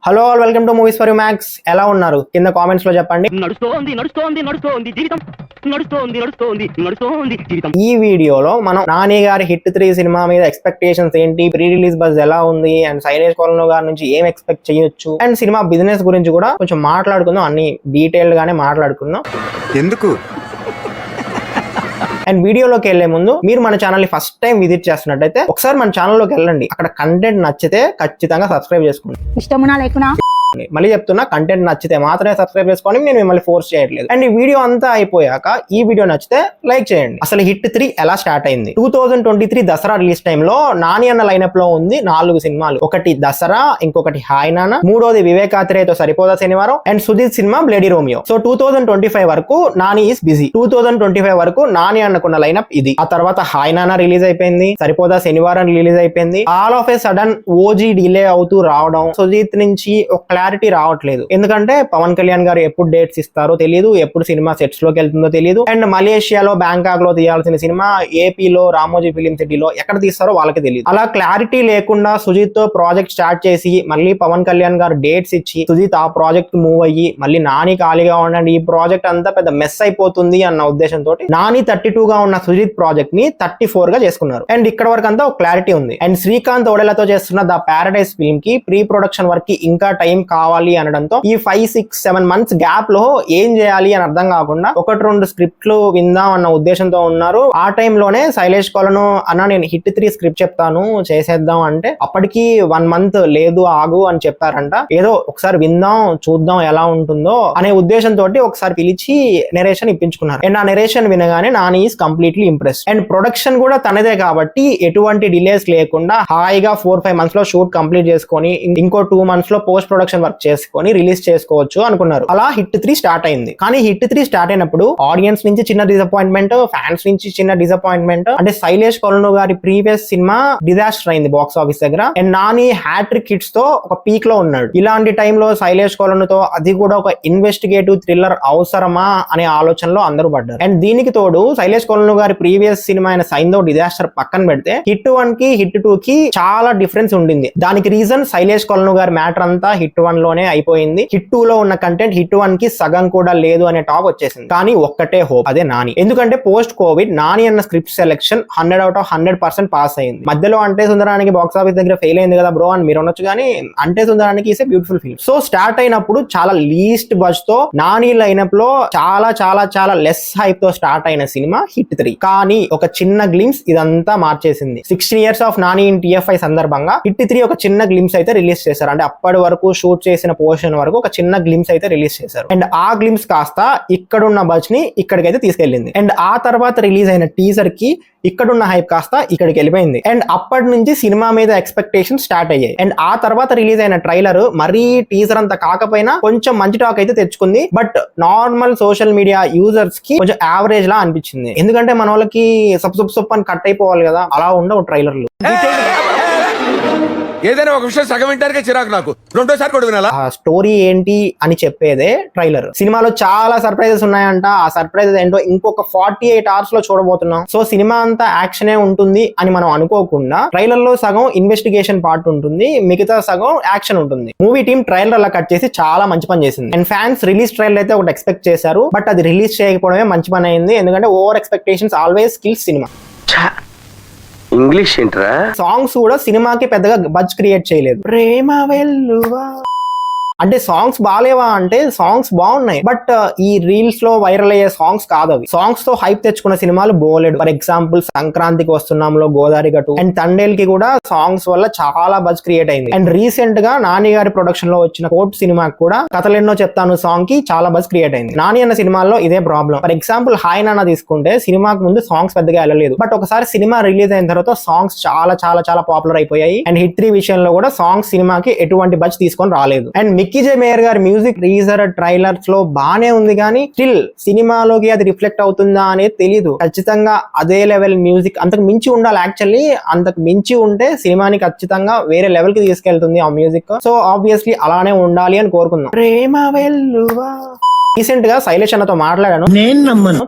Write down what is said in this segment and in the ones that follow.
Hello all welcome to movies for you max. ఎలా ఉన్నారు కింద కామెంట్స్ లో చెప్పండి. ఈ వీడియోలో మనం నాని గారి హిట్ 3 సినిమా మీద ఎక్స్పెక్టేషన్స్ ఏంటి, ప్రీ రిలీజ్ బజ్ ఎలా ఉంది, అండ్ శైలేష్ కొలను గారి నుంచి ఏం ఎక్స్పెక్ట్ చేయొచ్చు, అండ్ సినిమా బిజినెస్ గురించి కూడా కొంచెం మాట్లాడుకుందాం. అన్ని డీటెయిల్డ్ గానే మాట్లాడుకుందాం. ఎందుకు? అండ్ వీడియోలోకి వెళ్లే ముందు మీరు మన ఛానల్ ని ఫస్ట్ టైం విజిట్ చేస్తున్నట్టయితే ఒకసారి మన ఛానల్లోకి వెళ్ళండి. అక్కడ కంటెంట్ నచ్చితే ఖచ్చితంగా సబ్స్క్రైబ్ చేసుకోండి. ఇష్టమునా లేకునా మళ్ళీ చెప్తున్నా, కంటెంట్ నచ్చితే మాత్రమే సబ్స్క్రైబ్ చేసుకోండి. నేను మిమ్మల్ని ఫోర్స్ చేయట్లేదు. అండ్ ఈ వీడియో అంతా అయిపోయాక ఈ వీడియో నచ్చితే లైక్ చేయండి. అసలు హిట్ 3 ఎలా స్టార్ట్ అయింది? 2023 దసరా రిలీజ్ టైంలో నాని అన్న లైనప్ లో ఉంది 4 సినిమాలు. ఒకటి దసరా, ఇంకొకటి హాయ్ నాన్న, మూడోది వివేకాత్రేయతో Saripodhaa Sanivaaram, and Sujeeth cinema bloody Romeo. So 2025 వరకు నాని ఈస్ బిజీ. 2025 వరకు నాని అన్నకున్న లైనప్ ఇది. ఆ తర్వాత హాయ్ నాన్న రిలీజ్ అయిపోయింది, సరిపోదా శనివారం రిలీజ్ అయిపోయింది. All of A sudden OG delay అవుతూ రావడం, సుజిత్ నుంచి ఒక క్లారిటీ రావట్లేదు. ఎందుకంటే పవన్ కళ్యాణ్ గారు ఎప్పుడు డేట్స్ ఇస్తారో తెలియదు, ఎప్పుడు సినిమా సెట్స్ లోకి వెళ్తుందో తెలియదు. అండ్ మలేషియాలో బ్యాంకాక్ లో తీయాల్సిన సినిమా ఏపీలో రామోజీ ఫిలిం సిటీలో ఎక్కడ తీస్తారో వాళ్ళకి తెలియదు. అలా క్లారిటీ లేకుండా సుజిత్ తో ప్రాజెక్ట్ స్టార్ట్ చేసి మళ్ళీ పవన్ కళ్యాణ్ గారు డేట్స్ ఇచ్చి సుజిత్ ఆ ప్రాజెక్ట్ మూవ్ అయ్యి మళ్ళీ నాని ఖాళీగా ఉండండి, ఈ ప్రాజెక్ట్ అంతా పెద్ద మెస్ అయిపోతుంది అన్న ఉద్దేశంతో నాని 32 గా ఉన్న సుజిత్ ప్రాజెక్ట్ ని 34 గా చేసుకున్నారు. అండ్ ఇక్కడ వరకు అంతా ఒక క్లారిటీ ఉంది. అండ్ శ్రీకాంత్ ఓడేలతో చేస్తున్న ద ప్యారడైజ్ ఫిల్మ్ కి ప్రీ ప్రొడక్షన్ వర్క్ కి ఇంకా టైం కావాలి అనడంతో ఈ 5-6-7 మంత్స్ గ్యాప్ లో ఏం చేయాలి అని అర్థం కాకుండా 1-2 స్క్రిప్ట్లు విందాం అన్న ఉద్దేశంతో ఉన్నారు. ఆ టైంలోనే శైలేష్ కొలను అన్న నేను హిట్ 3 స్క్రిప్ట్ చెప్తాను చేసేద్దాం అంటే అప్పటికి 1 మంత్ లేదు ఆగు అని చెప్పారంట. ఏదో ఒకసారి విందాం చూద్దాం ఎలా ఉంటుందో అనే ఉద్దేశంతో ఒకసారి పిలిచి నెరేషన్ ఇప్పించుకున్నారు. అండ్ ఆ నెరేషన్ వినగానే Nani is completely impress. And production కూడా తనదే కాబట్టి ఎటువంటి డిలేస్ లేకుండా హాయిగా 4-5 మంత్స్ లో షూట్ కంప్లీట్ చేసుకొని ఇంకో 2 మంత్స్ లో పోస్ట్ ప్రొడక్షన్ వర్క్ చేసుకొని రిలీజ్ చేసుకోవచ్చు అనుకున్నారు. అలా హిట్ 3 స్టార్ట్ అయింది. కానీ హిట్ 3 స్టార్ట్ అయినప్పుడు ఆడియన్స్ నుంచి చిన్న డిసప్పాయింట్మెంట్, ఫ్యాన్స్ నుంచి చిన్న డిసప్పాయింట్మెంట్. అంటే శైలేష్ కొలను గారి ప్రీవియస్ సినిమా డిజాస్టర్ అయింది బాక్స్ ఆఫీస్ దగ్గర. అండ్ నాని హ్యాట్రిక్ హిట్స్ తో ఒక పీక్ లో ఉన్నాడు. ఇలాంటి టైంలో శైలేష్ కొలనుతో అది కూడా ఒక ఇన్వెస్టిగేటివ్ థ్రిల్లర్ అవసరమా అనే ఆలోచనలో అందరూ పడ్డారు. అండ్ దీనికి తోడు శైలేష్ కొలను గారి ప్రీవియస్ సినిమా అయిన సైందో డిజాస్టర్ పక్కన పెడితే హిట్ 1 కి హిట్ 2 కి చాలా డిఫరెన్స్ ఉండింది. దానికి రీజన్ శైలేష్ కొలను గారి మ్యాటర్ అంతా హిట్ 1 లోనే అయిపోయింది. హిట్ 2 లో ఉన్న కంటెంట్ హిట్ 1 కి సగం కూడా లేదు అనే టాక్ వచ్చేసింది. కానీ ఒక్కటే హోప్, అదే నాని. ఎందుకంటే పోస్ట్ కోవిడ్ నాని అన్న స్క్రిప్ట్ సెలెక్షన్ 100/100% పాస్ అయింది. మధ్యలో అంటే సుందరానికి బాక్స్ ఆఫీస్ దగ్గర ఫెయిల్ అయింది కదా బ్రో అని మీరు అనొచ్చు, కానీ Ante Sundaraniki is a beautiful film. So start అయినప్పుడు చాలా లీస్ట్ బజ్ తో నాని లైనప్ లో చాలా చాలా చాలా లెస్ హైప్ తో స్టార్ట్ అయిన సినిమా హిట్ 3. కానీ ఒక చిన్న గ్లిమ్స్ ఇదంతా మార్చేసింది. 16 years of Nani in TFI సందర్భంగా హిట్ 3 ఒక చిన్న గ్లిమ్స్ అయితే రిలీజ్ చేశారు. అంటే అప్పటి వరకు షూట్ చేసిన పోర్షన్ వరకు ఒక చిన్న గ్లిమ్స్ అయితే రిలీజ్ చేశారు. అండ్ ఆ గ్లిమ్స్ కాస్త ఇక్కడున్న బజ్ ని ఇక్కడికైతే తీసుకెళ్లింది. అండ్ ఆ తర్వాత రిలీజ్ అయిన టీజర్ కి ఇక్కడున్న హైప్ కాస్త ఇక్కడికి వెళ్ళిపోయింది. అండ్ అప్పటి నుంచి సినిమా మీద ఎక్స్పెక్టేషన్ స్టార్ట్ అయ్యాయి. అండ్ ఆ తర్వాత రిలీజ్ అయిన ట్రైలర్ మరీ టీజర్ అంతా కాకపోయినా కొంచెం మంచి టాక్ అయితే తెచ్చుకుంది. But normal social media users కి కొంచెం యావరేజ్ లా అనిపించింది. ఎందుకంటే మన వాళ్ళకి సబ్ అని కట్ అయిపోవాలి కదా, అలా ఉండవు ట్రైలర్లు. ఏదైనా ఒక విషయం సగం వింటానికే చిరాకు నాకు, రెండోసారి కూడా వినాలా? ఆ స్టోరీ ఏంటి అని చెప్పేదే ట్రైలర్. సినిమాలో చాలా సర్ప్రైజెస్ ఉన్నాయంట. ఆ సర్ప్రైజెస్ ఏంటో ఇంకొక 48 hours లో చూడబోతున్నాం. సో సినిమా అంతా యాక్షనే ఉంటుంది అని మనం అనుకోకుండా ట్రైలర్ లో సగం ఇన్వెస్టిగేషన్ పార్ట్ ఉంటుంది, మిగతా సగం యాక్షన్ ఉంటుంది. మూవీ టీమ్ ట్రైలర్ అలా కట్ చేసి చాలా మంచి పని చేసింది. అండ్ ఫ్యాన్స్ రిలీజ్ ట్రైలర్ అయితే ఒకటి ఎక్స్పెక్ట్ చేశారు, బట్ అది రిలీజ్ చేయకపోవడమే మంచి పని అయింది. ఎందుకంటే over expectations always kills cinema. English ఏంట్రా? సాంగ్స్ కూడా సినిమాకి పెద్దగా బజ్ క్రియేట్ చేయలేదు. ప్రేమ వెల్లువా అంటే సాంగ్స్ బాలేవా అంటే సాంగ్స్ బాగున్నాయి, బట్ ఈ రీల్స్ లో వైరల్ అయ్యే సాంగ్స్ కాదు అవి. సాంగ్స్ తో హైప్ తెచ్చుకున్న సినిమాలు బోలెడు. ఫర్ ఎగ్జాంపుల్ సంక్రాంతికి వస్తున్నాంలో గోదావరి గట్టు అండ్ తండేల్ కి కూడా సాంగ్స్ వల్ల చాలా బజ్ క్రియేట్ అయింది. అండ్ రీసెంట్ గా నాని గారి ప్రొడక్షన్ లో వచ్చిన కోర్ట్ సినిమాకి కూడా కథలెన్నో చెప్తాను సాంగ్ కి చాలా బజ్ క్రియేట్ అయింది. నాని అన్న సినిమాల్లో ఇదే ప్రాబ్లం. ఫర్ ఎగ్జాంపుల్ హాయ్ నాన్న తీసుకుంటే సినిమాకి ముందు సాంగ్స్ పెద్దగా వెళ్ళలేదు, బట్ ఒకసారి సినిమా రిలీజ్ అయిన తర్వాత సాంగ్స్ చాలా చాలా చాలా పాపులర్ అయిపోయాయి. అండ్ హిట్ 3 విషయంలో కూడా సాంగ్స్ సినిమాకి ఎటువంటి బజ్ తీసుకొని రాలేదు. అండ్ మిక్కీ జే మేయర్ గారి మ్యూజిక్ టీజర్ ట్రైలర్స్ లో బానే ఉంది, కానీ స్టిల్ సినిమాలోకి అది రిఫ్లెక్ట్ అవుతుందా అనేది తెలీదు. ఖచ్చితంగా అదే లెవెల్ మ్యూజిక్ అంతకు మించి ఉండాలి. యాక్చువల్లీ అంతకు మించి ఉంటే సినిమాని ఖచ్చితంగా వేరే లెవెల్ కి తీసుకెళ్తుంది ఆ మ్యూజిక్. సో ఆబ్వియస్లీ అలానే ఉండాలి అని కోరుకుందాం. ప్రేమ వెల్లువా రీసెంట్ గా శైలేష్ అన్నతో మాట్లాడాను,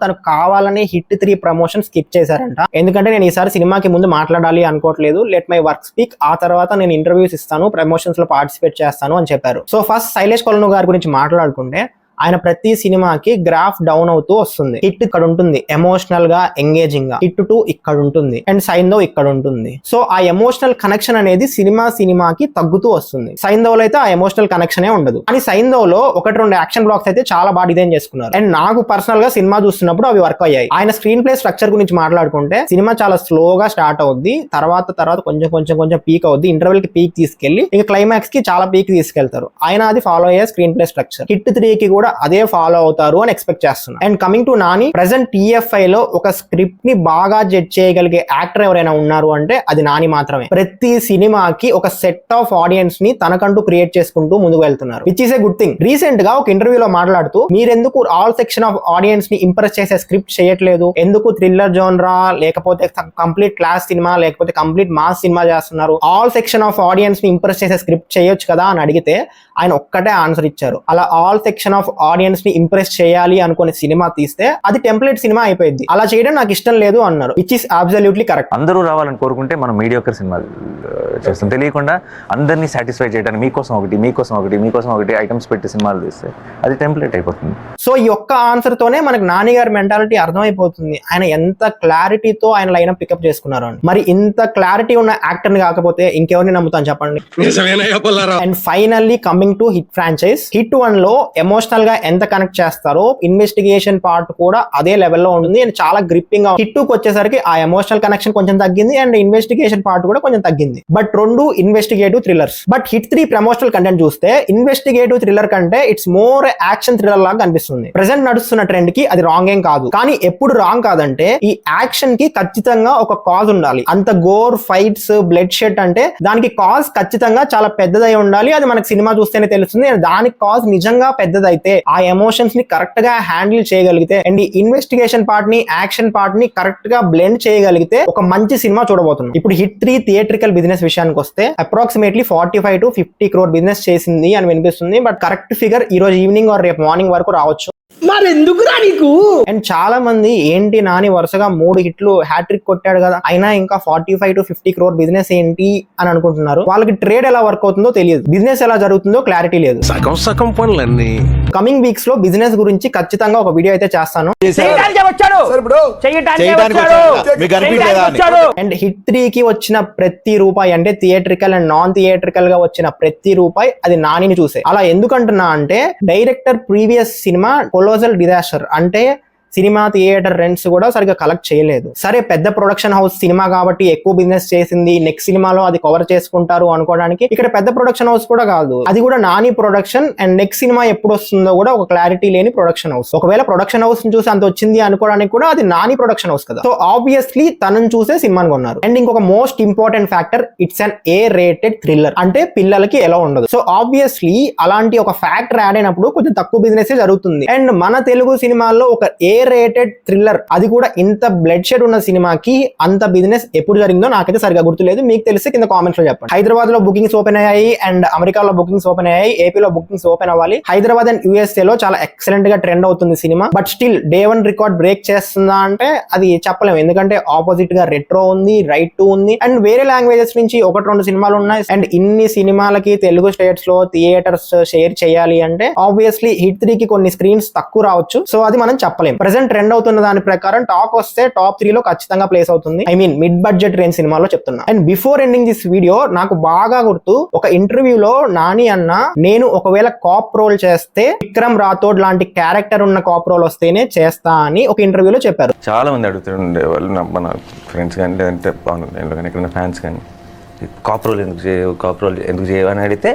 తను కావాలని హిట్ 3 ప్రమోషన్ స్కిప్ చేశారంట. ఎందుకంటే నేను ఈసారి సినిమాకి ముందు మాట్లాడాలి అనుకోవట్లేదు, లెట్ మై వర్క్ స్పీక్, ఆ తర్వాత నేను ఇంటర్వ్యూస్ ఇస్తాను, ప్రమోషన్స్ లో పార్టిసిపేట్ చేస్తాను అని చెప్పారు. సో ఫస్ట్ శైలేష్ కొలను గారి గురించి మాట్లాడుకుంటే, ఆయన ప్రతి సినిమాకి గ్రాఫ్ డౌన్ అవుతూ వస్తుంది. హిట్ ఇక్కడ ఉంటుంది ఎమోషనల్ గా, ఎంగేజింగ్ గా, హిట్ 2 ఇక్కడ ఉంటుంది అండ్ సైంధవ్ ఇక్కడ ఉంటుంది. సో ఆ ఎమోషనల్ కనెక్షన్ అనేది సినిమాకి తగ్గుతూ వస్తుంది. సైంధవ్ లో అయితే ఆ ఎమోషనల్ కనెక్షన్ ఉండదు. కానీ సైంధవ్ లో 1-2 యాక్షన్ బ్లాక్స్ అయితే చాలా బాగా డిజైన్ చేసుకున్నారు అండ్ నాకు పర్సనల్ గా సినిమా చూస్తున్నప్పుడు అవి వర్క్ అయ్యాయి. ఆయన స్క్రీన్ ప్లే స్ట్రక్చర్ గురించి మాట్లాడుకుంటే, సినిమా చాలా స్లోగా స్టార్ట్ అవుద్ది, తర్వాత కొంచెం పీక్ అవుద్ది, ఇంటర్వెల్ కి పీక్ తీసుకెళ్లి ఇంకా క్లైమాక్స్ కి చాలా పీక్ తీసుకెళ్తారు. ఆయన అది ఫాలో అయ్యే స్క్రీన్ ప్లే స్ట్రక్చర్. హిట్ 3 కి కూడా అదే ఫాలో అవుతారు అని ఎక్స్పెక్ట్ చేస్తున్నా. And coming to Nani, present TFI లో ఒక స్క్రిప్ట్ ని బాగా జడ్జ్ చేయగలిగే యాక్టర్ ఎవరైనా ఉన్నారు అంటే అది నాని మాత్రమే. ప్రతి సినిమాకి ఒక సెట్ ఆఫ్ ఆడియన్స్ ని తనకంటూ క్రియేట్ చేసుకుంటూ ముందుకు వెళ్తున్నారు, which is a good thing. Recent గా ఒక ఇంటర్వ్యూలో మాట్లాడుతూ, మీరెందుకు ఆల్ సెక్షన్ ఆఫ్ ఆడియన్స్ ని ఇంప్రెస్ చేసే స్క్రిప్ట్ చేయట్లేదు, ఎందుకు థ్రిల్లర్ జోనరా లేకపోతే కంప్లీట్ క్లాస్ సినిమా లేకపోతే కంప్లీట్ మాస్ సినిమా చేస్తున్నారు, ఆల్ సెక్షన్ ఆఫ్ ఆడియన్స్ ని ఇంప్రెస్ చేసే స్క్రిప్ట్ చేయొచ్చు కదా అని అడిగితే ఆయన ఒక్కటే ఆన్సర్ ఇచ్చారు, అలా ఆల్ సెక్షన్ ఆఫ్ ఆడియన్స్ ని ఇంప్రెస్ చేయాలి అనుకునే సినిమా తీస్తే అది టెంప్లెట్ సినిమా అయిపోయింది, అలా చేయడం నాకు ఇష్టం లేదు అన్నారు, విచ్ ఇస్ అబ్సల్యూట్లీ కరెక్ట్. అందరూ రావాలని కోరుకుంటే మనం మీడియోకర్ సినిమాలు చేస్తాం, తెలియకుండా అందరినీ సాటిస్ఫై చేయడానికి మీకోసం ఒకటి ఐటమ్స్ పెట్టి సినిమాలు తీస్తే అది టెంప్లెట్ అయిపోతుంది. సో ఈ ఒక్క ఆన్సర్ తోనే మనకు నాని గారి మెంటాలిటీ అర్థమైపోతుంది, ఆయన ఎంత క్లారిటీతో ఆయన లైన్ పికప్ చేసుకున్నారు అని. మరి ఇంత క్లారిటీ ఉన్న యాక్టర్ ని కాకపోతే ఇంకెవరిని నమ్ముతాను చెప్పండి. And finally coming to hit franchise, hit 1 లో ఎమోషనల్ గా ఎంత కనెక్ట్ చేస్తారో ఇన్వెస్టిగేషన్ పార్ట్ కూడా అదే లెవెల్లో ఉంటుంది అండ్ చాలా గ్రిప్పింగ్ గా. హిట్ 2 కి వచ్చేసరికి ఆ ఎమోషనల్ కనెక్షన్ కొంచెం తగ్గింది అండ్ ఇన్వెస్టిగేషన్ పార్ట్ కూడా కొంచెం తగ్గింది, బట్ రెండు investigative thrillers. But hit 3 promotional content చూస్తే ఇన్వెస్టిగేటివ్ థ్రిల్లర్ కంటే ఇట్స్ మోర్ యాక్షన్ థ్రిల్లర్ లాగా కనిపిస్తుంది. ప్రెసెంట్ నడుస్తున్న ట్రెండ్ కి అది రాంగ్ ఏం కాదు, కానీ ఎప్పుడు రాంగ్ కాదంటే ఈ యాక్షన్ కి ఖచ్చితంగా ఒక కాజ్ ఉండాలి. అంత గోర్, ఫైట్స్, బ్లడ్ షెడ్ అంటే దానికి కాజ్ ఖచ్చితంగా చాలా పెద్దదై ఉండాలి, అది మనకి సినిమా చూస్తేనే తెలుస్తుంది. దానికి కాజ్ నిజంగా పెద్దదైతే ఆ ఎమోషన్స్ ని కరెక్ట్ గా హ్యాండిల్ చేయగలిగితే అండ్ ఈ ఇన్వెస్టిగేషన్ పార్ట్ ని, యాక్షన్ పార్ట్ ని కరెక్ట్ గా బ్లెండ్ చేయగలిగితే ఒక మంచి సినిమా చూడబోతున్నాం. ఇప్పుడు హిట్ 3 థియేట్రికల్ బిజినెస్ విషయానికి వస్తే అప్రాక్సిమేట్లీ 45 to 50 crore బిజినెస్ చేసింది అని వినిపిస్తుంది, బట్ కరెక్ట్ ఫిగర్ ఈ రోజు ఈవినింగ్ ఆర్ రేపు మార్నింగ్ వరకు రావచ్చు. మరెందుకురా నీకు? అండ్ చాలా మంది ఏంటి నాని వరుసగా 3 హిట్లు హ్యాట్రిక్ కొట్టాడు కదా, అయినా ఇంకా 45 to 50 crore బిజినెస్ ఏంటి అని అనుకుంటున్నారు. వాళ్ళకి ట్రేడ్ ఎలా వర్క్ అవుతుందో తెలియదు, బిజినెస్ ఎలా జరుగుతుందో క్లారిటీ లేదు. సగం పనులన్నీ. కమింగ్ వీక్స్ లో బిజినెస్ గురించి ఖచ్చితంగా ఒక వీడియో అయితే చేస్తాను. అండ్ హిట్ 3 కి వచ్చిన ప్రతి రూపాయి, అంటే థియేట్రికల్ అండ్ నాన్ థియేట్రికల్ గా వచ్చిన ప్రతి రూపాయి అది నానిని చూసే. అలా ఎందుకంటున్నా అంటే director previous cinema colossal disaster అంటే సినిమా థియేటర్ రెంట్స్ కూడా సరిగ్గా కలెక్ట్ చేయలేదు. సరే పెద్ద ప్రొడక్షన్ హౌస్ సినిమా కాబట్టి ఎక్కువ బిజినెస్ చేసింది, నెక్స్ట్ సినిమాలో అది కవర్ చేసుకుంటారు అనుకోవడానికి ఇక్కడ పెద్ద ప్రొడక్షన్ హౌస్ కూడా కాదు, అది కూడా Nani production and next cinema ఎప్పుడు వస్తుందో కూడా ఒక క్లారిటీ లేని ప్రొడక్షన్ హౌస్. ఒకవేళ ప్రొడక్షన్ హౌస్ ని చూసి అంత వచ్చింది అనుకోవడానికి కూడా అది నాని ప్రొడక్షన్ హౌస్ కదా. సో ఆబ్వియస్లీ తనని చూసే సినిమాని కొన్నారు. అండ్ ఇంకొక most important factor, it's an A rated thriller, అంటే పిల్లలకి ఎలా ఉండదు. సో ఆబ్వియస్లీ అలాంటి ఒక ఫ్యాక్టర్ యాడ్ అయినప్పుడు కొంచెం తక్కువ బిజినెస్ జరుగుతుంది. అండ్ మన తెలుగు సినిమాల్లో ఒక ఏ రేటెడ్ థ్రిల్లర్, అది కూడా ఇంత బ్లడ్ షెడ్ ఉన్న సినిమాకి అంత బిజినెస్ ఎప్పుడు జరిగిందో నాకైతే సరిగా గుర్తులేదు, మీకు తెలిసి కింద కామెంట్స్ లో చెప్పండి. హైదరాబాద్ లో బుకింగ్స్ ఓపెన్ అయ్యాయి అండ్ అమెరికాలో బుకింగ్స్ ఓపెన్ అయ్యాయి, ఏపీలో బుకింగ్స్ ఓపెన్ అవ్వాలి. హైదరాబాద్ అండ్ USA లో చాలా ఎక్సలెంట్ గా ట్రెండ్ అవుతుంది cinema, but still Day 1 record break చేస్తుందా అంటే అది చెప్పలేము, ఎందుకంటే ఆపోజిట్ గా రెట్రో ఉంది, రైట్ 2 ఉంది అండ్ వేరే లాంగ్వేజెస్ నుంచి 1-2 సినిమాలు ఉన్నాయి. అండ్ ఇన్ని సినిమాలకి తెలుగు స్టేట్స్ లో థియేటర్స్ షేర్ చేయాలి అంటే ఆబ్వియస్లీ హిట్ 3 కి కొన్ని స్క్రీన్స్ తక్కువ రావచ్చు, సో అది మనం చెప్పలేం. ప్రెసెంట్ ట్రెండ్ అవుతున్న దాని ప్రకారం టాక్ వస్తే టాప్ 3 లో ఖచ్చితంగా ప్లేస్ అవుతుంది. I mean mid budget range సినిమాలో చెప్తున్నా. And before ending this video నాకు బాగా గుర్తు, ఒక ఇంటర్వ్యూలో నాని అన్న, నేను ఒకవేళ కాప్ రోల్ చేస్తే విక్రమ్ రాథోడ్ లాంటి క్యారెక్టర్ ఉన్న కాప్ రోల్ వస్తేనే చేస్తా అని ఒక ఇంటర్వ్యూలో చెప్పారు. చాలా మంది అడుగుతుండే వాళ్ళు, మన ఫ్రెండ్స్ కానీ లేదంటే ఎక్కడైనా ఫ్యాన్స్ కానీ, కాప్ రోల్ ఎందుకు చేయవు అని అడిగితే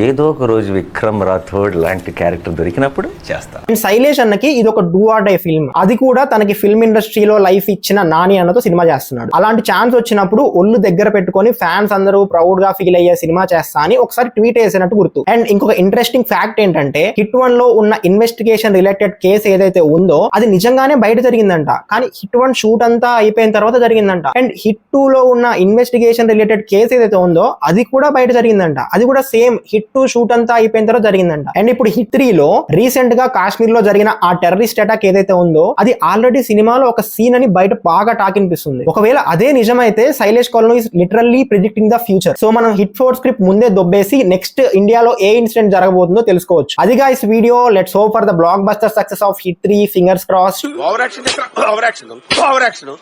ఏదో ఒక రోజు విక్రమ్ రాథోడ్ లాంటి క్యారెక్టర్ దొరికినప్పుడు చేస్తా. శైలేష్ అన్నకి ఇది ఒక డూ ఆర్ డై ఫిల్మ్, అది కూడా తనకి ఫిల్మ్ ఇండస్ట్రీలో లైఫ్ ఇచ్చిన నాని అన్నతో సినిమా చేస్తున్నాడు. అలాంటి ఛాన్స్ వచ్చినప్పుడు ఒళ్ళు దగ్గర పెట్టుకొని ఫ్యాన్స్ అందరూ ప్రౌడ్ గా ఫీల్ అయ్యే సినిమా చేస్తా అని ఒకసారి ట్వీట్ చేసినట్టు గుర్తు. అండ్ ఇంకొక ఇంట్రెస్టింగ్ ఫ్యాక్ట్ ఏంటంటే హిట్ 1 లో ఉన్న ఇన్వెస్టిగేషన్ రిలేటెడ్ కేసు ఏదైతే ఉందో అది నిజంగానే బయట జరిగిందంట, కానీ హిట్ 1 షూట్ అంతా అయిపోయిన తర్వాత జరిగిందంట. అండ్ హిట్ 2 లో ఉన్న ఇన్వెస్టిగేషన్ రిలేటెడ్ కేసు ఏదైతే ఉందో అది కూడా బయట జరిగిందంట, అది కూడా సేమ్ హిట్ హిట్ 2 షూట్ అంతా అయిపోయిన తర్వాత జరిగిందంట. అండ్ ఇప్పుడు హిట్ 3 లో రీసెంట్ గా కాశ్మీర్ లో జరిగిన ఆ టెర్రరిస్ట్ అటాక్ ఏదైతే ఉందో అది ఆల్రెడీ సినిమాలో ఒక సీన్ అని బయట బాగా టాక్ అనిపిస్తుంది. ఒకవేళ అదే నిజమైతే శైలేష్ కొలను is literally predicting the future. So మనం హిట్ 4 స్క్రిప్ట్ ముందే దొబ్బేసి నెక్స్ట్ ఇండియాలో ఏ ఇన్సిడెంట్ జరగబోతుందో తెలుసుకోవచ్చు. అది guys video. Let's hope for the block buster success of hit 3. Fingers cross. Over action over action over action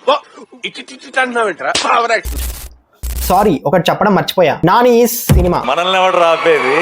ఇటు అంటున్నావేంట్రా ఓవర్ యాక్షన్. సారీ ఒకటి చెప్పడం మర్చిపోయా. నాని ఈ సినిమా మనల్ని ఎవడు రాపేది